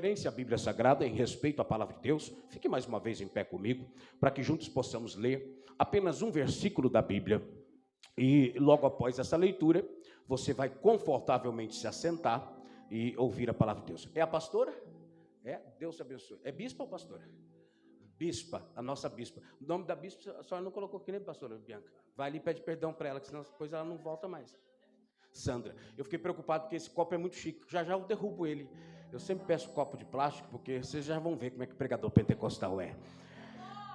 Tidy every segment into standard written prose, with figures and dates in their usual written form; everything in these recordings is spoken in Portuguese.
reverência à Bíblia Sagrada, em respeito à palavra de Deus, fique mais uma vez em pé comigo, para que juntos possamos ler apenas um versículo da Bíblia. E logo após essa leitura, você vai confortavelmente se assentar e ouvir a palavra de Deus. É a pastora? É? Deus te abençoe. É bispa ou pastora? Bispa, a nossa bispa. O nome da bispa a senhora não colocou aqui, nem pastora Bianca. Vai ali e pede perdão para ela, que senão depois ela não volta mais. Sandra, eu fiquei preocupado porque esse copo é muito chique, já eu derrubo ele. Eu sempre peço copo de plástico, porque vocês já vão ver como é que pregador pentecostal é.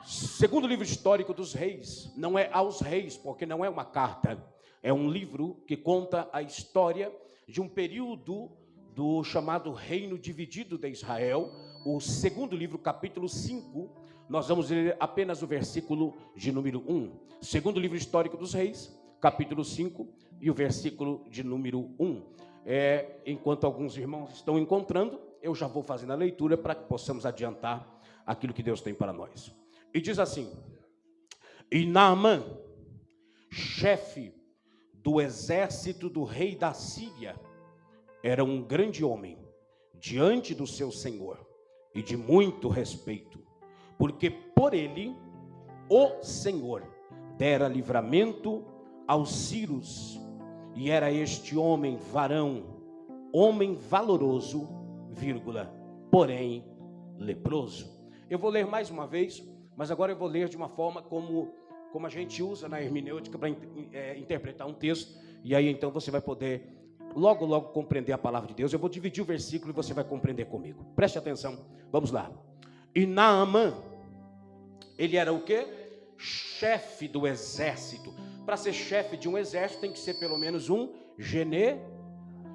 Segundo livro histórico dos reis, não é aos reis, porque não é uma carta, é um livro que conta a história de um período do chamado reino dividido de Israel. O segundo livro, capítulo 5, nós vamos ler apenas o versículo de número 1. Segundo livro histórico dos reis, capítulo 5 e o versículo de número 1. Enquanto alguns irmãos estão encontrando, eu já vou fazendo a leitura para que possamos adiantar aquilo que Deus tem para nós. E diz assim: e Naamã, chefe do exército do rei da Síria, era um grande homem diante do seu senhor e de muito respeito, porque por ele o Senhor dera livramento aos sírios, e era este homem varão, homem valoroso, porém leproso. Eu vou ler mais uma vez, mas agora eu vou ler de uma forma como a gente usa na hermenêutica para interpretar um texto, e aí então você vai poder logo compreender a palavra de Deus. Eu vou dividir o versículo e você vai compreender comigo. Preste atenção, vamos lá. E Naamã, ele era o quê? Chefe do exército. Para ser chefe de um exército tem que ser pelo menos um general.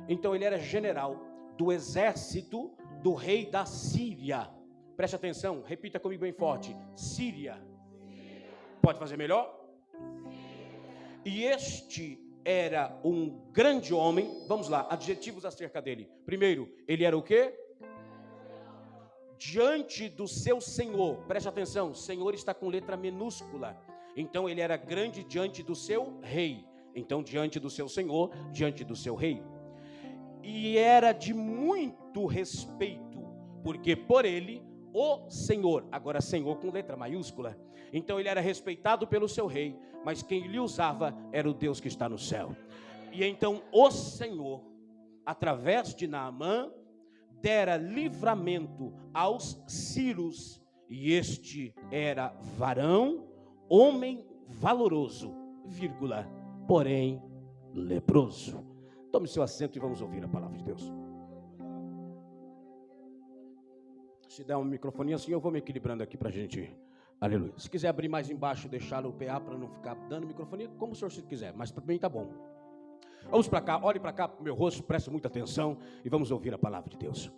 Então ele era general do exército do rei da Síria. Preste atenção, repita comigo bem forte: Síria. Pode fazer melhor? E este era um grande homem. Vamos lá, adjetivos acerca dele. Primeiro, ele era o quê? Diante do seu senhor. Preste atenção, senhor está com letra minúscula. Então ele era grande diante do seu rei. Então diante do seu senhor, diante do seu rei. E era de muito respeito, porque por ele o Senhor, agora Senhor com letra maiúscula. Então ele era respeitado pelo seu rei, mas quem lhe usava era o Deus que está no céu. E então o Senhor, através de Naamã, dera livramento aos sírios, e este era varão, homem valoroso, porém leproso. Tome seu assento e vamos ouvir a palavra de Deus. Se der um microfone assim, eu vou me equilibrando aqui para a gente. Aleluia. Se quiser abrir mais embaixo, deixar o PA para não ficar dando microfone, como o senhor se quiser, mas para mim tá bom. Vamos para cá, olhe para cá para o meu rosto, preste muita atenção e vamos ouvir a palavra de Deus.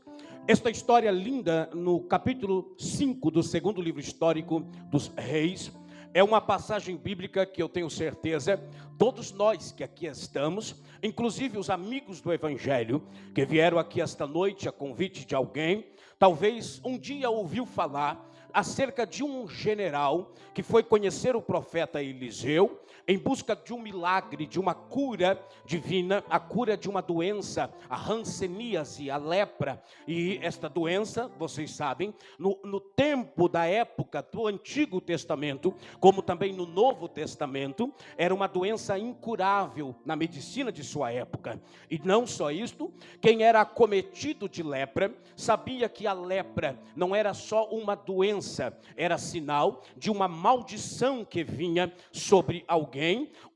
Esta história linda, no capítulo 5 do segundo livro histórico dos reis, é uma passagem bíblica que eu tenho certeza, todos nós que aqui estamos, inclusive os amigos do Evangelho, que vieram aqui esta noite a convite de alguém, talvez um dia ouviu falar acerca de um general que foi conhecer o profeta Eliseu em busca de um milagre, de uma cura divina, a cura de uma doença, a hanseníase, a lepra. E esta doença, vocês sabem, no tempo da época do Antigo Testamento, como também no Novo Testamento, era uma doença incurável na medicina de sua época. E não só isto, quem era acometido de lepra, sabia que a lepra não era só uma doença, era sinal de uma maldição que vinha sobre alguém,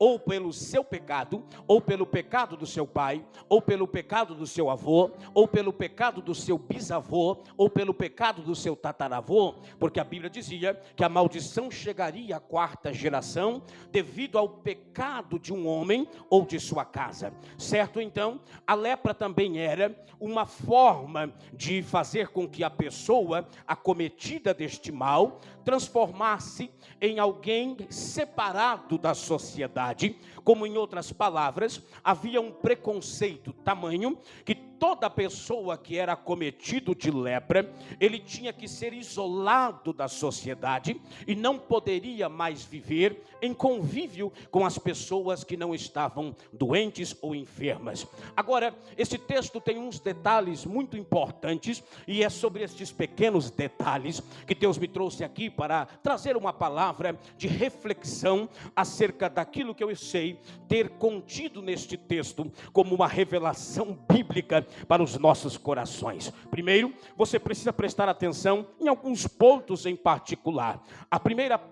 ou pelo seu pecado, ou pelo pecado do seu pai, ou pelo pecado do seu avô, ou pelo pecado do seu bisavô, ou pelo pecado do seu tataravô, porque a Bíblia dizia que a maldição chegaria à quarta geração devido ao pecado de um homem ou de sua casa, certo? Então, a lepra também era uma forma de fazer com que a pessoa acometida deste mal transformasse em alguém separado da sociedade. Como em outras palavras, havia um preconceito tamanho que toda pessoa que era acometido de lepra, ele tinha que ser isolado da sociedade e não poderia mais viver em convívio com as pessoas que não estavam doentes ou enfermas. Agora, esse texto tem uns detalhes muito importantes, e é sobre estes pequenos detalhes que Deus me trouxe aqui para trazer uma palavra de reflexão acerca daquilo que eu sei ter contido neste texto como uma revelação bíblica para os nossos corações. Primeiro, você precisa prestar atenção em alguns pontos em particular.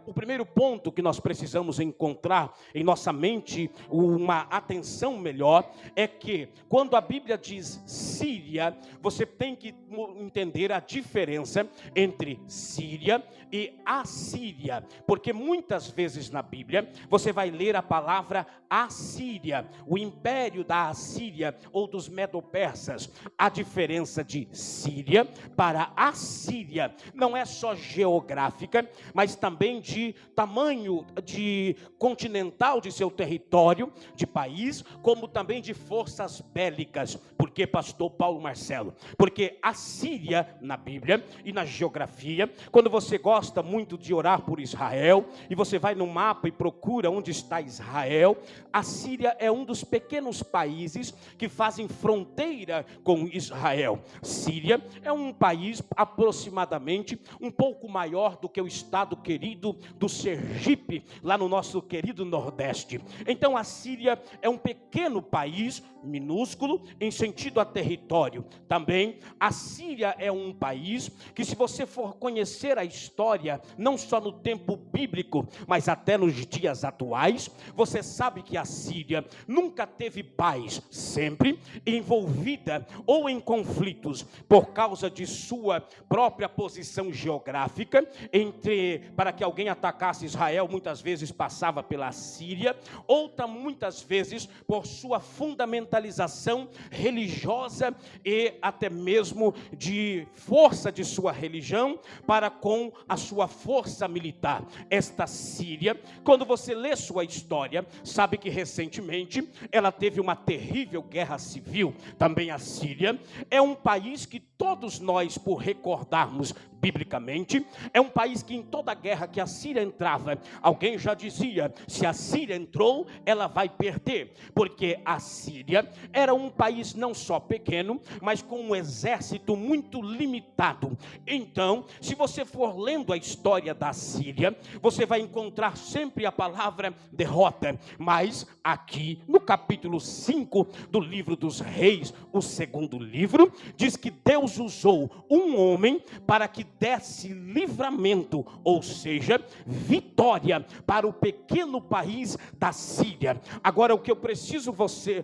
O primeiro ponto que nós precisamos encontrar em nossa mente uma atenção melhor é que quando a Bíblia diz Síria, você tem que entender a diferença entre Síria e Assíria, porque muitas vezes na Bíblia você vai ler a palavra Assíria, o império da Assíria ou dos Medo-Persas. A diferença de Síria para Assíria não é só geográfica, mas também de tamanho de continental de seu território, de país, como também de forças bélicas. Por que, pastor Paulo Marcelo? Porque a Síria na Bíblia e na geografia, quando você gosta muito de orar por Israel e você vai no mapa e procura onde está Israel, a Síria é um dos pequenos países que fazem fronteira com Israel. Síria é um país aproximadamente um pouco maior do que o estado querido do Sergipe, lá no nosso querido Nordeste. Então a Síria é um pequeno país, minúsculo em sentido a território. Também a Síria é um país que, se você for conhecer a história, não só no tempo bíblico, mas até nos dias atuais, você sabe que a Síria nunca teve paz, sempre envolvida ou em conflitos por causa de sua própria posição geográfica. Para que alguém atacasse Israel, muitas vezes passava pela Síria, outra muitas vezes por sua fundamentalização religiosa e até mesmo de força de sua religião para com a sua força militar. Esta Síria, quando você lê sua história, sabe que recentemente ela teve uma terrível guerra civil. Também a Síria é um país que todos nós, por recordarmos biblicamente, é um país que em toda guerra que a Síria entrava, alguém já dizia: se a Síria entrou, ela vai perder, porque a Síria era um país não só pequeno, mas com um exército muito limitado. Então, se você for lendo a história da Síria, você vai encontrar sempre a palavra derrota. Mas aqui no capítulo 5 do livro dos Reis, o segundo livro, diz que Deus usou um homem para que desse livramento, ou seja, vitória para o pequeno país da Síria. Agora, o que eu preciso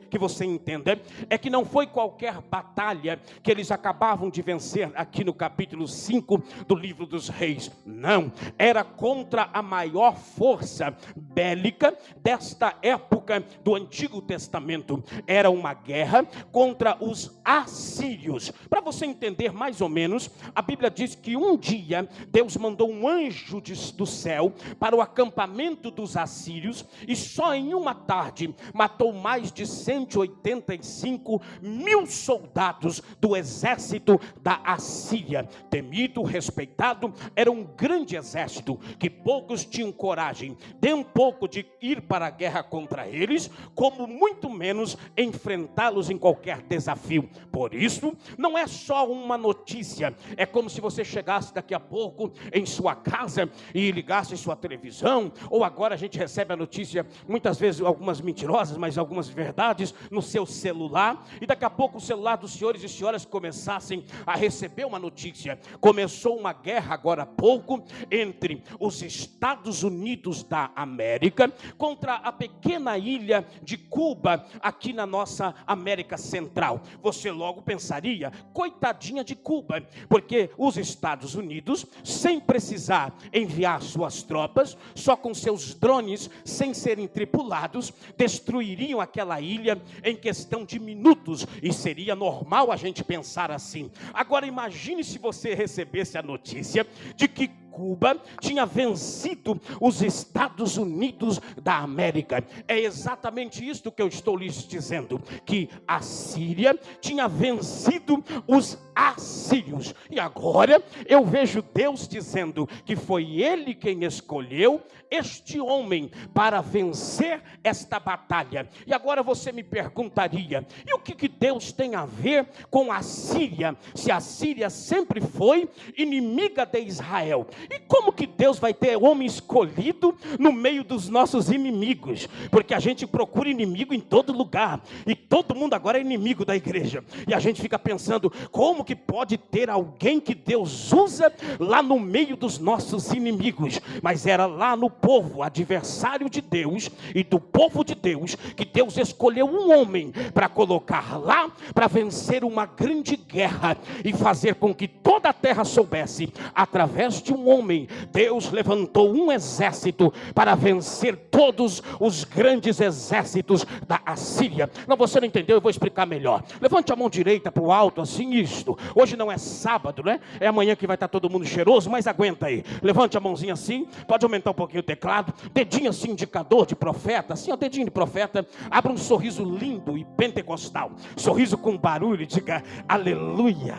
que você entenda é que não foi qualquer batalha que eles acabavam de vencer aqui no capítulo 5 do livro dos Reis. Não, era contra a maior força bélica desta época do Antigo Testamento. Era uma guerra contra os assírios. Para você entender mais ou menos, a Bíblia diz que um dia Deus mandou um anjo do céu para o acampamento dos assírios, e só em uma tarde matou mais de 185 mil soldados do exército da Assíria. Temido, respeitado, era um grande exército que poucos tinham coragem nem um pouco de ir para a guerra contra eles, como muito menos enfrentá-los em qualquer desafio. Por isso, não é só uma notícia, é como se você chegasse daqui a pouco em sua casa e ligasse sua televisão, ou agora a gente recebe a notícia, muitas vezes algumas mentirosas, mas algumas verdades, no seu celular, e daqui a pouco o celular dos senhores e senhoras começassem a receber uma notícia. Começou uma guerra agora há pouco entre os Estados Unidos da América contra a pequena ilha de Cuba, aqui na nossa América Central. Você logo pensaria: coitadinha de Cuba, porque os Estados Unidos, sem precisar enviar suas tropas, só com seus drones, sem serem tripulados, destruiriam aquela ilha em questão de minutos, e seria normal a gente pensar assim. Agora imagine se você recebesse a notícia de que Cuba tinha vencido os Estados Unidos da América. É exatamente isso que eu estou lhes dizendo, que a Síria tinha vencido os assírios. E agora eu vejo Deus dizendo que foi Ele quem escolheu este homem para vencer esta batalha. E agora você me perguntaria, e o que Deus tem a ver com a Síria, se a Síria sempre foi inimiga de Israel? E como que Deus vai ter homem escolhido no meio dos nossos inimigos? Porque a gente procura inimigo em todo lugar, e todo mundo agora é inimigo da igreja, e a gente fica pensando, como que pode ter alguém que Deus usa lá no meio dos nossos inimigos? Mas era lá no povo adversário de Deus e do povo de Deus que Deus escolheu um homem para colocar lá, para vencer uma grande guerra e fazer com que toda a terra soubesse, através de um homem, Deus levantou um exército para vencer todos os grandes exércitos da Assíria. Não, você não entendeu? Eu vou explicar melhor. Levante a mão direita para o alto, assim, isto. Hoje não é sábado, né? É amanhã que vai estar todo mundo cheiroso, mas aguenta aí. Levante a mãozinha assim, pode aumentar um pouquinho o teclado, dedinho assim, indicador de profeta, assim, ó, dedinho de profeta. Abra um sorriso lindo e pentecostal, sorriso com barulho, diga aleluia.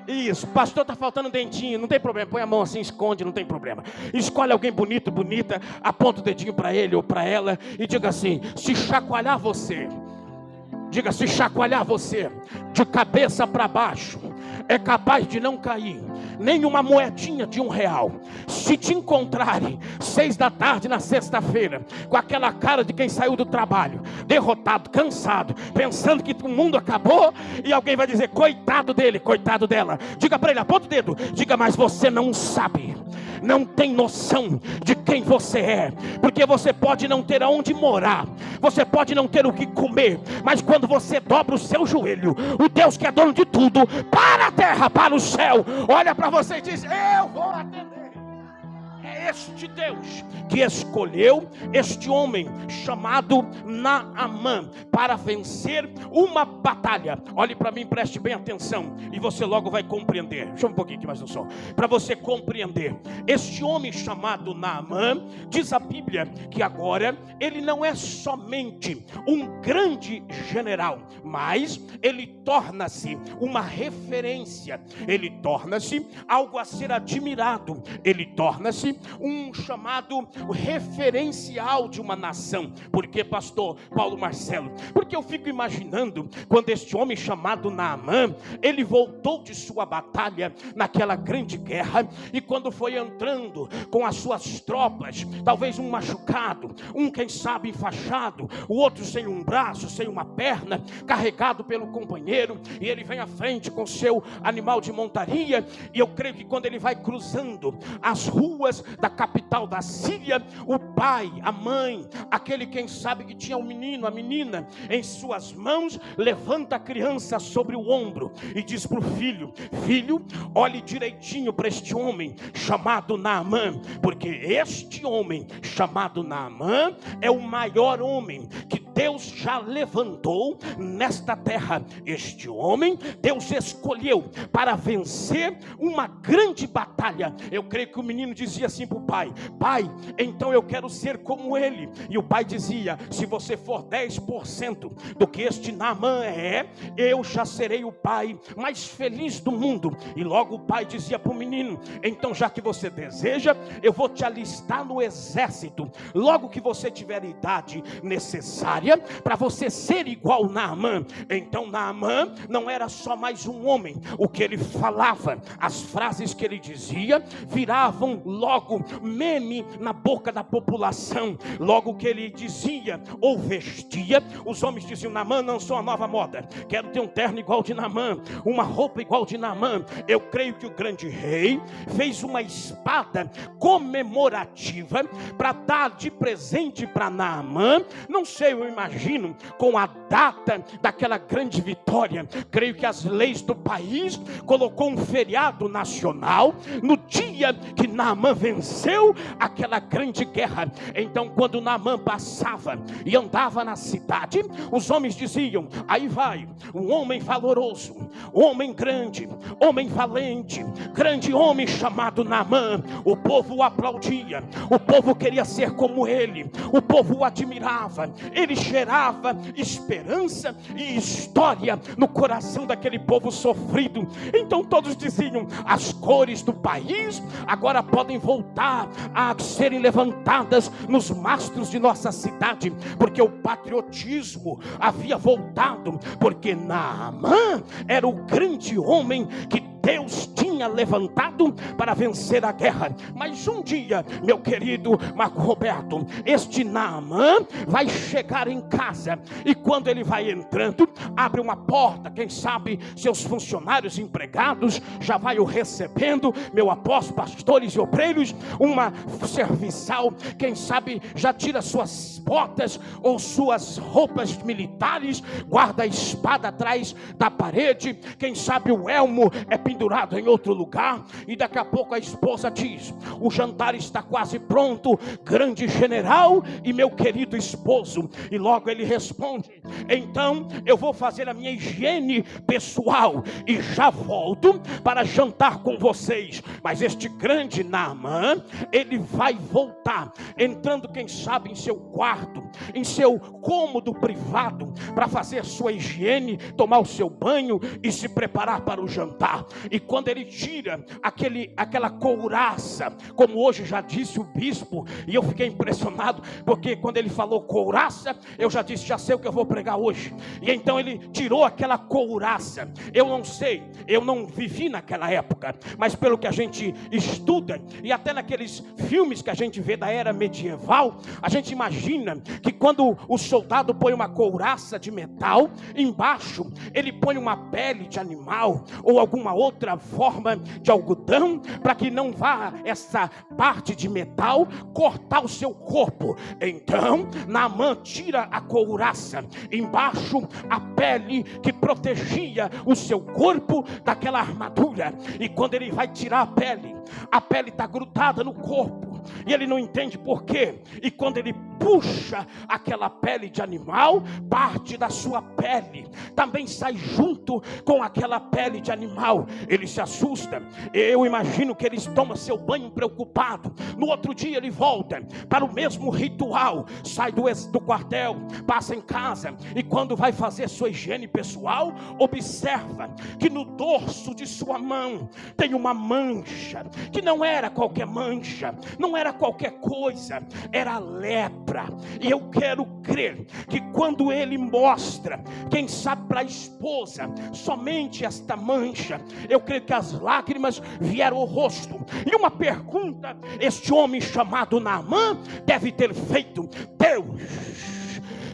Isso, pastor, está faltando dentinho, não tem problema, põe a mão assim, esconde, não tem problema. Escolhe alguém bonito, bonita, aponta o dedinho para ele ou para ela e diga assim: se chacoalhar você, diga, se chacoalhar você de cabeça para baixo, é capaz de não cair nem uma moedinha de R$1. Se te encontrarem 6 da tarde na sexta-feira, com aquela cara de quem saiu do trabalho, derrotado, cansado, pensando que o mundo acabou, e alguém vai dizer: coitado dele, coitado dela, diga para ele, aponta o dedo, diga: mas você não sabe, não tem noção de quem você é, porque você pode não ter aonde morar, você pode não ter o que comer, mas quando você dobra o seu joelho, o Deus que é dono de tudo, para a terra, para o céu, olha para você e diz: eu vou atender. É este Deus que escolheu este homem chamado Naamã para vencer uma batalha. Olhe para mim, preste bem atenção e você logo vai compreender. Deixa eu um pouquinho aqui mais no som, para você compreender. Este homem chamado Naamã, diz a Bíblia que agora ele não é somente um grande general, mas ele torna-se uma referência, ele torna-se algo a ser admirado, ele torna-se um chamado referencial de uma nação. Por que, pastor Paulo Marcelo? Porque eu fico imaginando quando este homem chamado Naamã, ele voltou de sua batalha naquela grande guerra, e quando foi entrando com as suas tropas, talvez um machucado, um quem sabe enfaixado, o outro sem um braço, sem uma perna, carregado pelo companheiro, e ele vem à frente com seu animal de montaria, e eu creio que quando ele vai cruzando as ruas da capital da Síria, o pai, a mãe, aquele quem sabe que tinha o menino, a menina em suas mãos, levanta a criança sobre o ombro e diz para o filho: filho, olhe direitinho para este homem chamado Naamã, porque este homem chamado Naamã é o maior homem que Deus já levantou nesta terra. Este homem Deus escolheu para vencer uma grande batalha. Eu creio que o menino dizia assim para o pai: pai, então eu quero ser como ele. E o pai dizia: se você for 10% do que este Naamã é, eu já serei o pai mais feliz do mundo. E logo o pai dizia para o menino: então já que você deseja, eu vou te alistar no exército, logo que você tiver a idade necessária para você ser igual Naamã. Então Naamã não era só mais um homem, o que ele falava, as frases que ele dizia viravam logo meme na boca da população. Logo que ele dizia ou vestia, os homens diziam: Naamã lançou a nova moda, quero ter um terno igual de Naamã, uma roupa igual de Naamã. Eu creio que o grande rei fez uma espada comemorativa para dar de presente para Naamã. Não sei, eu imagino, com a data daquela grande vitória, creio que as leis do país colocou um feriado nacional no dia que Naamã venceu aquela grande guerra. Então, quando Naamã passava e andava na cidade, os homens diziam: aí vai um homem valoroso, homem grande, homem valente, grande homem chamado Naamã. O povo o aplaudia, o povo queria ser como ele, o povo o admirava. Ele gerava esperança e história no coração daquele povo sofrido. Então todos diziam: as cores do país agora podem voltar a serem levantadas nos mastros de nossa cidade, porque o patriotismo havia voltado, porque Naamã era o grande homem que Deus tinha levantado para vencer a guerra. Mas um dia, meu querido Marco Roberto, este Naamã vai chegar em casa, e quando ele vai entrando, abre uma porta, quem sabe seus funcionários, empregados, já vai o recebendo, meu apóstolo, pastores e obreiros, uma serviçal, quem sabe já tira suas botas ou suas roupas militares, guarda a espada atrás da parede, quem sabe o elmo é pendurado em outro lugar, e daqui a pouco a esposa diz: o jantar está quase pronto, grande general e meu querido esposo. E logo ele responde: então eu vou fazer a minha higiene pessoal e já volto para jantar com vocês. Mas este grande Naamã, ele vai voltar, entrando quem sabe em seu quarto, em seu cômodo privado, para fazer sua higiene, tomar o seu banho e se preparar para o jantar. E quando ele tira aquela couraça, como hoje já disse o bispo, e eu fiquei impressionado, porque quando ele falou couraça, eu já disse: já sei o que eu vou pregar hoje. E então ele tirou aquela couraça. Eu não sei, eu não vivi naquela época, mas pelo que a gente estuda, e até naqueles filmes que a gente vê da era medieval, a gente imagina que quando o soldado põe uma couraça de metal, embaixo ele põe uma pele de animal ou alguma outra forma de algodão, para que não vá essa parte de metal cortar o seu corpo. Então Naamã tira a couraça, embaixo a pele que protegia o seu corpo daquela armadura. E quando ele vai tirar a pele está grudada no corpo, e ele não entende por quê. E quando ele puxa aquela pele de animal, parte da sua pele também sai junto com aquela pele de animal. Ele se assusta. Eu imagino que ele toma seu banho preocupado. No outro dia ele volta para o mesmo ritual, sai do quartel, passa em casa, e quando vai fazer sua higiene pessoal, observa que no dorso de sua mão tem uma mancha, que não era qualquer mancha, não era qualquer coisa, era lepra. E eu quero crer que quando ele mostra, quem sabe para a esposa, somente esta mancha, eu creio que as lágrimas vieram ao rosto. E uma pergunta este homem chamado Naamã deve ter feito: Deus,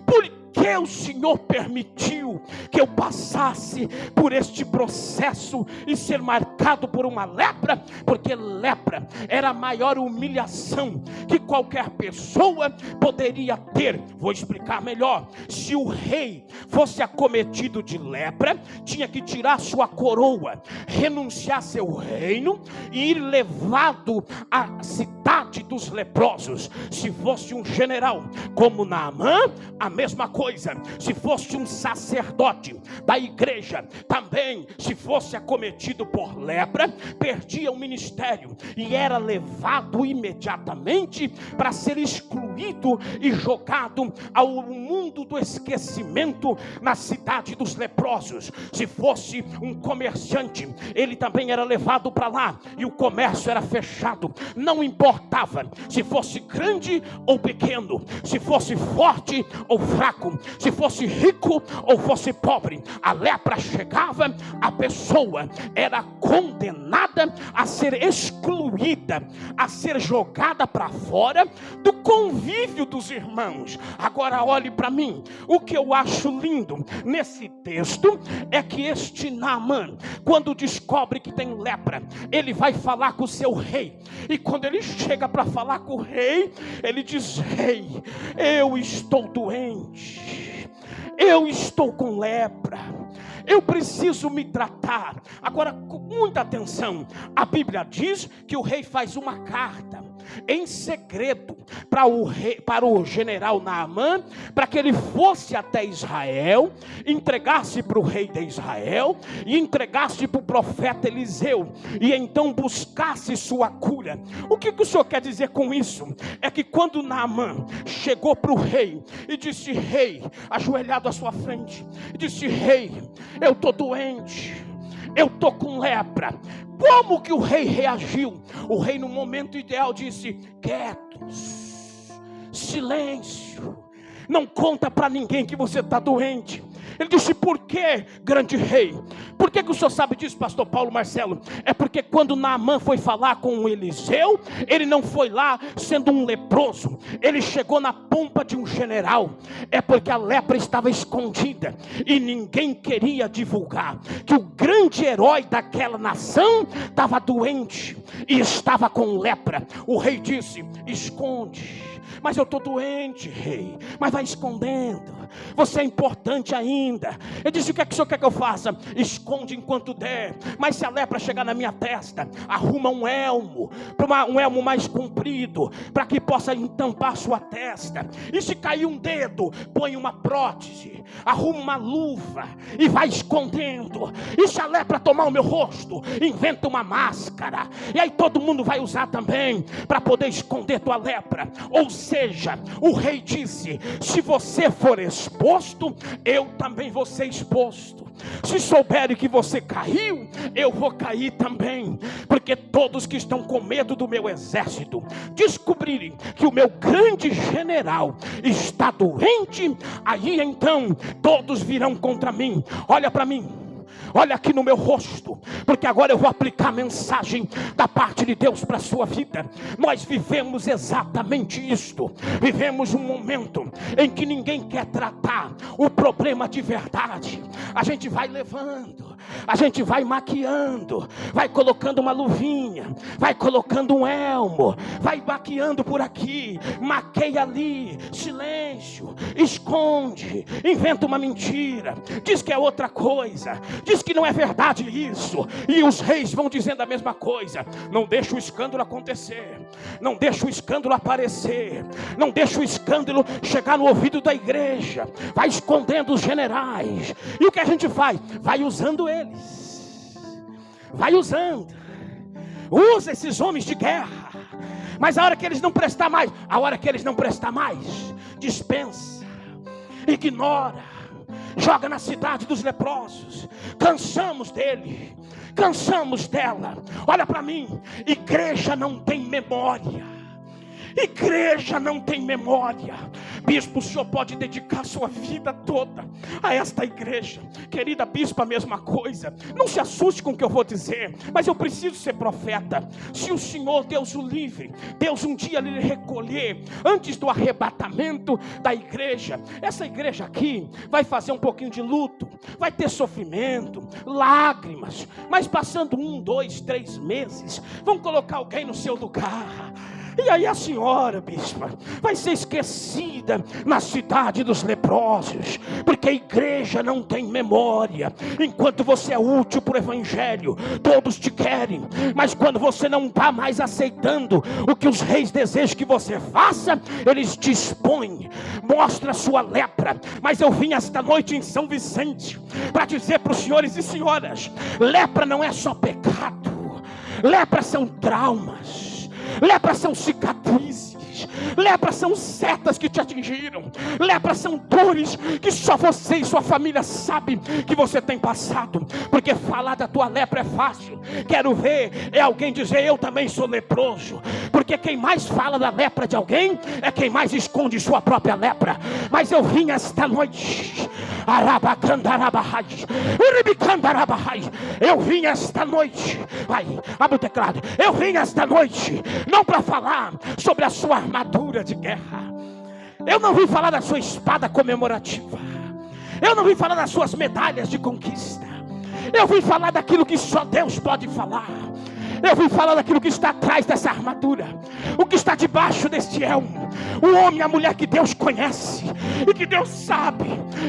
por que o Senhor permitiu que eu passasse por este processo e ser marcado por uma lepra? Porque lepra era a maior humilhação que qualquer pessoa poderia ter. Vou explicar melhor. Se o rei fosse acometido de lepra, tinha que tirar sua coroa, renunciar seu reino e ir levado à cidade dos leprosos. Se fosse um general como Naamã, a mesma coisa. Se fosse um sacerdote da igreja, também, se fosse acometido por lepra, perdia o ministério e era levado imediatamente para ser excluído e jogado ao mundo do esquecimento na cidade dos leprosos. Se fosse um comerciante, ele também era levado para lá e o comércio era fechado. Não importava se fosse grande ou pequeno, se fosse forte ou fraco, se fosse rico ou fosse pobre, a lepra chegava, a pessoa era condenada a ser excluída, a ser jogada para fora do convívio dos irmãos. Agora olhe para mim, o que eu acho lindo nesse texto é que este Naamã, quando descobre que tem lepra, ele vai falar com o seu rei, e quando ele chega para falar com o rei, ele diz: rei, eu estou doente, eu estou com lepra, eu preciso me tratar. Agora, com muita atenção, a Bíblia diz que o rei faz uma carta em segredo para o general Naamã, para que ele fosse até Israel, entregasse para o rei de Israel e entregasse para o profeta Eliseu, e então buscasse sua cura. O que o senhor quer dizer com isso? É que quando Naamã chegou para o rei e disse: rei, ajoelhado à sua frente, disse: rei, eu estou doente, eu estou com lepra. Como que o rei reagiu? O rei, no momento ideal, disse: quietos, silêncio, não conta para ninguém que você está doente. Ele disse: por que, grande rei? Por que o senhor sabe disso, pastor Paulo Marcelo? É porque quando Naamã foi falar com Eliseu, ele não foi lá sendo um leproso, ele chegou na pompa de um general. É porque a lepra estava escondida e ninguém queria divulgar que o grande herói daquela nação estava doente e estava com lepra. O rei disse: esconde. Mas eu estou doente, rei. Mas vai escondendo, você é importante ainda. Ele disse: o que é que o senhor quer que eu faça? Esconde enquanto der. Mas se a lepra chegar na minha testa, arruma um elmo, um elmo mais comprido, para que possa entampar sua testa. E se cair um dedo, põe uma prótese, arruma uma luva e vai escondendo. E se a lepra tomar o meu rosto, inventa uma máscara, e aí todo mundo vai usar também, para poder esconder tua lepra. Ou seja, o rei disse: se você for exposto, eu também vou ser exposto. Se souberem que você caiu, eu vou cair também. Porque todos que estão com medo do meu exército descobrirem que o meu grande general está doente, aí então todos virão contra mim. Olha para mim, olha aqui no meu rosto, porque agora eu vou aplicar a mensagem da parte de Deus para a sua vida. Nós vivemos exatamente isto. Vivemos um momento em que ninguém quer tratar o problema de verdade. A gente vai levando, a gente vai maquiando, vai colocando uma luvinha, vai colocando um elmo, vai maquiando por aqui, maqueia ali, silêncio, esconde, inventa uma mentira, diz que é outra coisa, diz que não é verdade isso. E os reis vão dizendo a mesma coisa. Não deixa o escândalo acontecer, não deixa o escândalo aparecer, não deixa o escândalo chegar no ouvido da igreja. Vai escondendo os generais. E o que a gente faz? Vai usando eles, vai usando, usa esses homens de guerra. Mas a hora que eles não prestar mais, dispensa, ignora, joga na cidade dos leprosos. Cansamos dele, cansamos dela. Olha para mim, igreja não tem memória. Igreja não tem memória. Bispo, o senhor pode dedicar sua vida toda a esta igreja. Querida bispa, a mesma coisa. Não se assuste com o que eu vou dizer, mas eu preciso ser profeta. Se o senhor, Deus o livre, Deus um dia lhe recolher antes do arrebatamento da igreja, essa igreja aqui vai fazer um pouquinho de luto, vai ter sofrimento, lágrimas, mas passando 1, 2, 3 meses, vão colocar alguém no seu lugar. E aí a senhora, bispa, vai ser esquecida na cidade dos leprosos, porque a igreja não tem memória. Enquanto você é útil para o evangelho, todos te querem, mas quando você não está mais aceitando o que os reis desejam que você faça, eles te expõem, mostra a sua lepra. Mas eu vim esta noite em São Vicente para dizer para os senhores e senhoras: lepra não é só pecado, lepra são traumas, lepra são cicatrizes, lepra são setas que te atingiram, lepra são dores que só você e sua família sabem que você tem passado. Porque falar da tua lepra é fácil, quero ver é alguém dizer: eu também sou leproso. Porque quem mais fala da lepra de alguém é quem mais esconde sua própria lepra. Mas eu vim esta noite, eu vim esta noite, vai, abre o teclado. Eu vim esta noite não para falar sobre a sua armadura de guerra, eu não vim falar da sua espada comemorativa, eu não vim falar das suas medalhas de conquista, eu vim falar daquilo que só Deus pode falar. Eu vim falar daquilo que está atrás dessa armadura, o que está debaixo deste elmo. O homem e a mulher que Deus conhece e que Deus sabe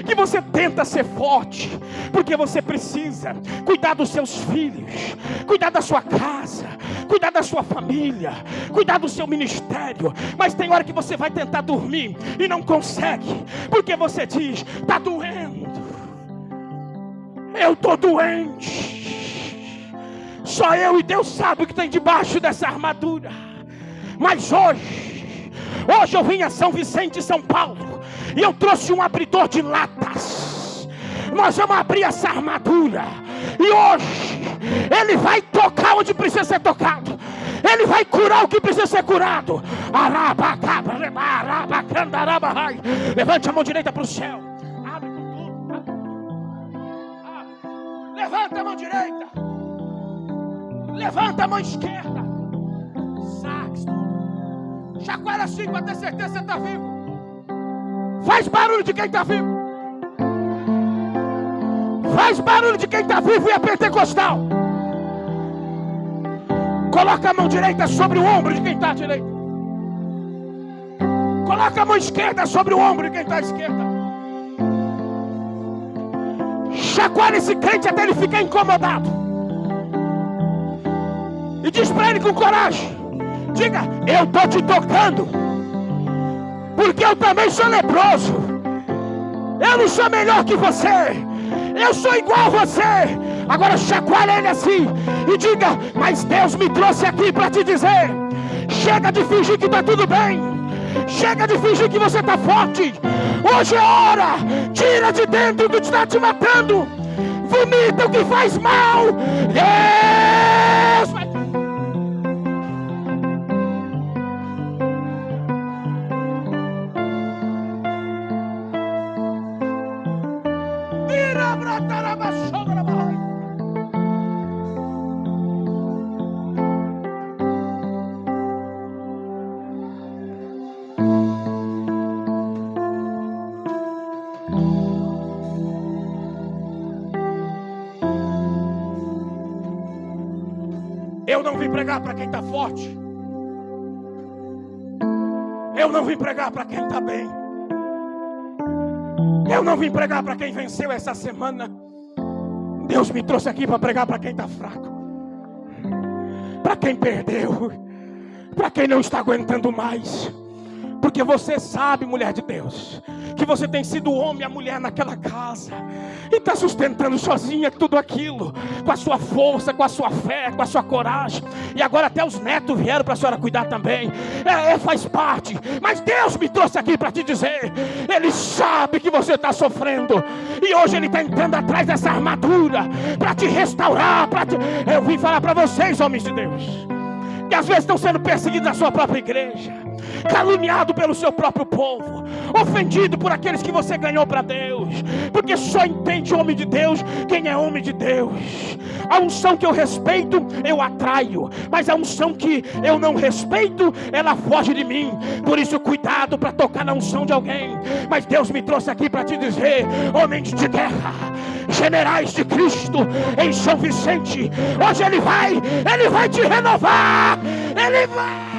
que você tenta ser forte, porque você precisa cuidar dos seus filhos, cuidar da sua casa, cuidar da sua família, cuidar do seu ministério. Mas tem hora que você vai tentar dormir e não consegue, porque você diz: está doendo, eu estou doente. Só eu e Deus sabe o que tem debaixo dessa armadura. Mas hoje eu vim a São Vicente, São Paulo, e eu trouxe um abridor de latas. Nós vamos abrir essa armadura, e hoje Ele vai tocar onde precisa ser tocado. Ele vai curar o que precisa ser curado. Levante a mão direita para o céu. Abre com tudo. Levanta a mão direita. Levanta a mão esquerda. Sax. Chacoalha assim para ter certeza que você está vivo. Faz barulho de quem está vivo. Faz barulho de quem está vivo e é pentecostal. Coloca a mão direita sobre o ombro de quem está à direita. Coloca a mão esquerda sobre o ombro de quem está à esquerda. Chacoalha esse crente até ele ficar incomodado. E diz para ele com coragem. Diga: eu estou te tocando, porque eu também sou leproso. Eu não sou melhor que você, eu sou igual a você. Agora chacoalha ele assim e diga: mas Deus me trouxe aqui para te dizer: chega de fingir que está tudo bem. Chega de fingir que você está forte. Hoje é hora. Tira de dentro o que está te matando. Vomita o que faz mal. Deus vai... Eu não vim pregar para quem está forte. Eu não vim pregar para quem está bem. Eu não vim pregar para quem venceu essa semana. Deus me trouxe aqui para pregar para quem está fraco, para quem perdeu, para quem não está aguentando mais. Porque você sabe, mulher de Deus, que você tem sido o homem e a mulher naquela casa, e está sustentando sozinha tudo aquilo, com a sua força, com a sua fé, com a sua coragem. E agora até os netos vieram para a senhora cuidar também. Faz parte. Mas Deus me trouxe aqui para te dizer: Ele sabe que você está sofrendo, e hoje Ele está entrando atrás dessa armadura para te restaurar. Eu vim falar para vocês, homens de Deus, que às vezes estão sendo perseguidos na sua própria igreja, caluniado pelo seu próprio povo, ofendido por aqueles que você ganhou para Deus, porque só entende homem de Deus quem é homem de Deus. A unção que eu respeito, eu atraio, mas a unção que eu não respeito, ela foge de mim. Por isso, cuidado para tocar na unção de alguém. Mas Deus me trouxe aqui para te dizer: homens de guerra, generais de Cristo em São Vicente, hoje Ele vai te renovar. Ele vai.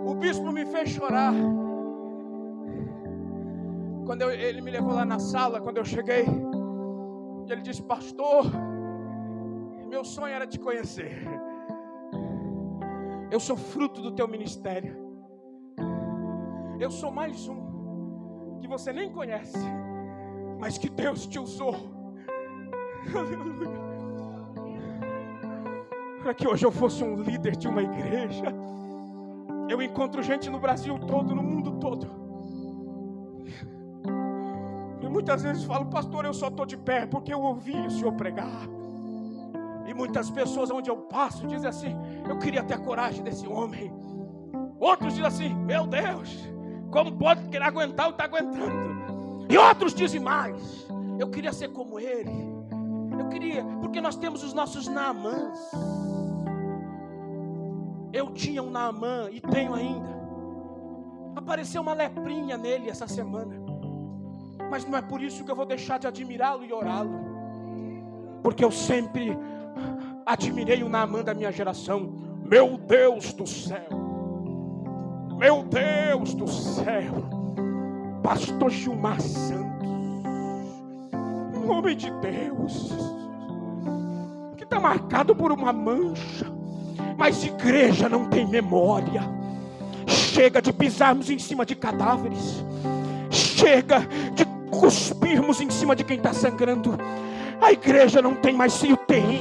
O bispo me fez chorar quando ele me levou lá na sala, quando eu cheguei, e ele disse: pastor, meu sonho era te conhecer. Eu sou fruto do teu ministério. Eu sou mais um que você nem conhece, mas que Deus te usou. Para que hoje eu fosse um líder de uma igreja. Eu encontro gente no Brasil todo, no mundo todo. E muitas vezes falo: pastor, eu só estou de pé porque eu ouvi o senhor pregar. E muitas pessoas onde eu passo dizem assim: eu queria ter a coragem desse homem. Outros dizem assim: meu Deus, como pode querer aguentar o que está aguentando? E outros dizem mais: eu queria ser como ele. Eu queria, porque nós temos os nossos Naamãs. Eu tinha um Naamã e tenho ainda. Apareceu uma leprinha nele essa semana. Mas não é por isso que eu vou deixar de admirá-lo e orá-lo. Porque eu sempre admirei o Naamã da minha geração. Meu Deus do céu. Meu Deus do céu. Pastor Gilmar Santos. Um homem de Deus. Que está marcado por uma mancha. Mas igreja não tem memória. Chega de pisarmos em cima de cadáveres. Chega de cuspirmos em cima de quem está sangrando. A igreja não tem mais UTI.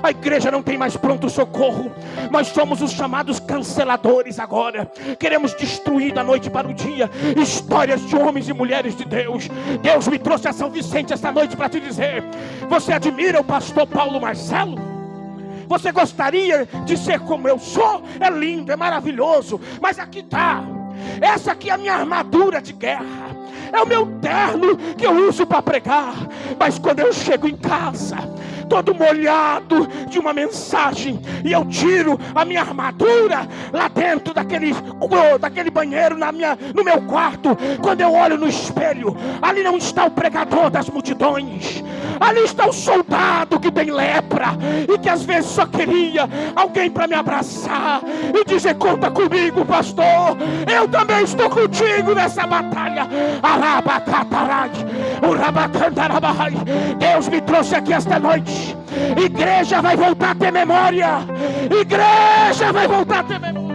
A igreja não tem mais pronto-socorro. Nós somos os chamados canceladores agora. Queremos destruir da noite para o dia histórias de homens e mulheres de Deus. Deus me trouxe a São Vicente esta noite para te dizer: você admira o pastor Paulo Marcelo? Você gostaria de ser como eu sou? É lindo, é maravilhoso. Mas aqui está. Essa aqui é a minha armadura de guerra. É o meu terno que eu uso para pregar. Mas quando eu chego em casa, todo molhado de uma mensagem, e eu tiro a minha armadura lá dentro daquele banheiro no meu quarto, quando eu olho no espelho, ali não está o pregador das multidões. Ali está o soldado que tem lepra e que às vezes só queria alguém para me abraçar e dizer: conta comigo, pastor, eu também estou contigo nessa batalha. Deus me trouxe aqui esta noite. Igreja vai voltar a ter memória. Igreja vai voltar a ter memória.